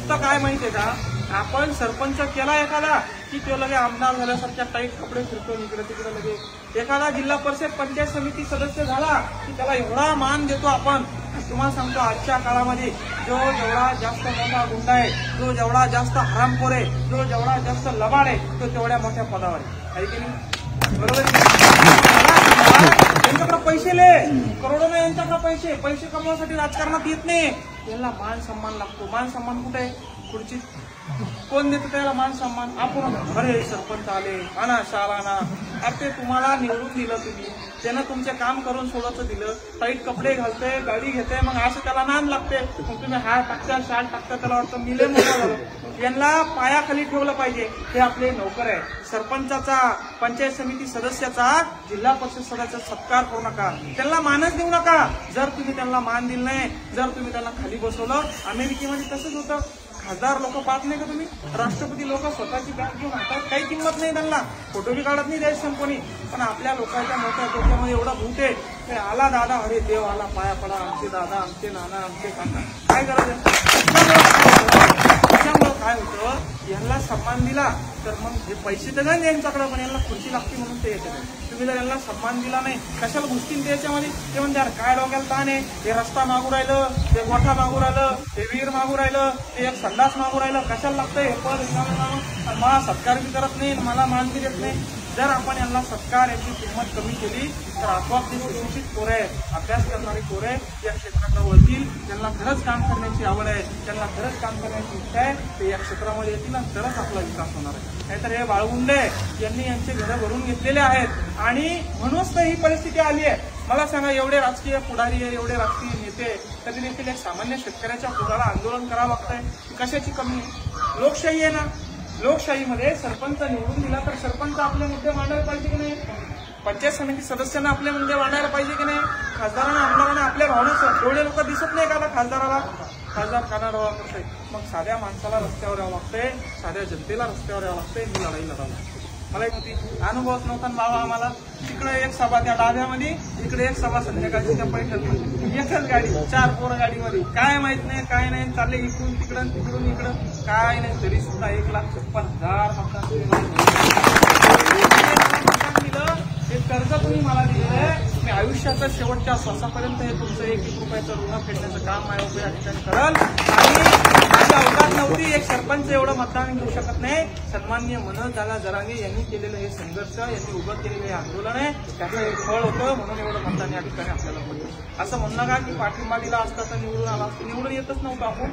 होतं काय माहितीये का, आपण सरपंच केला एखादा की तो लगे आमदार झाल्यासारख्या टाईट कपडे फिरतो इकडे तिकडे. लगे एखादा जिल्हा परिषद पंचायत समिती सदस्य झाला की त्याला एवढा मान देतो आपण. तुम्हाला सांगतो आजच्या काळामध्ये जो जेवढा जास्त मोठा गुंडा आहे, जो जेवढा जास्त हरामखोर आहे, जो जेवढा जास्त लबाड आहे, तो तेवढ्या मोठ्या पदावर आहे की नाही? बरोबर. यांच्याकडे पैसे ले करोडो नाही, यांच्याकडे पैसे कमवण्यासाठी राजकारणात येत नाही. त्यांना मान सन्मान लागतो. मान सन्मान कुठे आहे? खुर्चीत. कोण देतो त्याला मान सन्मान? आपण. अरे सरपंच आले, आणा शाल आणा. अरे ते तुम्हाला निवडून दिलं, तुम्ही त्यानं तुमचे काम करून सोडायचं दिलं, टाईट कपडे घालते, गाडी घेते, मग असं त्याला नाम लागते. मग तुम्ही हार टाकता, शाल टाकता, त्याला वाटतं मिले मोठा झालं. यांना पायाखाली ठेवलं पाहिजे. हे आपले नोकर आहे. सरपंचाचा, पंचायत समिती सदस्याचा, जिल्हा परिषद सदस्याचा सत्कार करू नका, त्यांना मानच देऊ नका. जर तुम्ही त्यांना मान दिलं नाही, जर तुम्ही त्यांना खाली बसवलं. अमेरिकेमध्ये तसंच होतं. खासदार लोक पाहत नाही का तुम्ही? राष्ट्रपती लोक स्वतःची बॅग घेऊन हातात, काही किंमत नाही त्यांना, फोटो बी काढत नाही द्यायचं कोणी. पण आपल्या लोकांच्या मोठ्या डोक्यामध्ये एवढा भूत आहे की आला दादा, अरे देव आला, पाया पडा, आमचे दादा, आमचे नाना, आमचे काका. काय गरज आहे? त्याच्यामुळं काय होतं, यांना सन्मान दिला तर मग हे पैसे तर नाही यांच्याकडे, पण यांना खुर्ची लागते म्हणून ते येते. तुम्ही जर यांना सन्मान दिला नाही, कशाला घुसतील त्याच्यामध्ये? ते म्हणते यार काय डोक्याला ताण आहे, हे रस्ता मागू राहिलं, ते गोठा मागू राहिलं, ते विहीर मागू राहिलं, ते एक संडास मागू राहिलं, कशाला लागतंय हे पद? मला सत्कार बी करत नाही, मला मान बी देत नाही. जर आपण यांना सत्कार, यांची किंमत कमी केली तर आपोआप ती सुशिक्षित पोरं आहे, अभ्यास करणारी पोरं आहे, या क्षेत्राकडे वळतील. त्यांना खरंच काम करण्याची आवड आहे, त्यांना खरंच काम करण्याची इच्छा आहे, ते या क्षेत्रामध्ये येतील आणि तरच आपला विकास होणार आहे. नाहीतर हे बाळगुंडे यांनी यांचे घरं भरून घेतलेले आहेत आणि म्हणूनच तर ही परिस्थिती आली आहे. मला सांगा, एवढे राजकीय पुढारी आहे, एवढे राजकीय नेते, तरी देखील एक सामान्य शेतकऱ्याच्या पोटाला आंदोलन करावं लागतंय. कशाची कमी? लोकशाही आहे ना. लोकशाहीमध्ये सरपंच निवडून दिला तर सरपंच आपले मुद्दे मांडायला पाहिजे की नाही? पंचायत समिती सदस्यांना आपले मुद्दे मांडायला पाहिजे की नाही? खासदारांना, आमदारांना आपल्या भावना एवढे लोक दिसत नाही का खासदाराला? खासदार काना डोळा करतोय. मग साध्या माणसाला रस्त्यावर यावं लागतंय, साध्या जनतेला रस्त्यावर यावं लागतंय. ही लढाई लढावं लागते. मला एक होती, अनुभवच नव्हता बाबा आम्हाला. तिकडे एक सभा त्या डाव्यामध्ये, इकडे एक सभा संध्याकाळची त्या पैठणमध्ये, एकच गाडी, 4 पोरं गाडीमध्ये. काय माहित नाही, काय नाही, चालले इकडून तिकडं, तिकडून इकडं, काय नाही. तरी सुद्धा 1,56,000 मतदान दिलं. हे कर्ज तुम्ही मला दिलं. मी आयुष्याच्या शेवटच्या श्वासापर्यंत हे तुमचं 1-1 रुपयाचं ऋण फेडण्याचं काम माझ्या या ठिकाणी करल. आणि माझी अवकाश नव्हती, एक सरपंच एवढं मतदान घेऊ शकत नाही. सन्माननीय मनोज दादा जरांगे यांनी केलेलं हे संघर्ष, यांनी उभं केलेलं हे आंदोलन आहे, त्याचं एक फळ होतं. म्हणून एवढं मतदान या ठिकाणी आपल्याला पडलं. असं म्हणणं का की पाठिंबा दिला असता तर निवडून आला असतं? निवडून येतच नव्हतं आपण.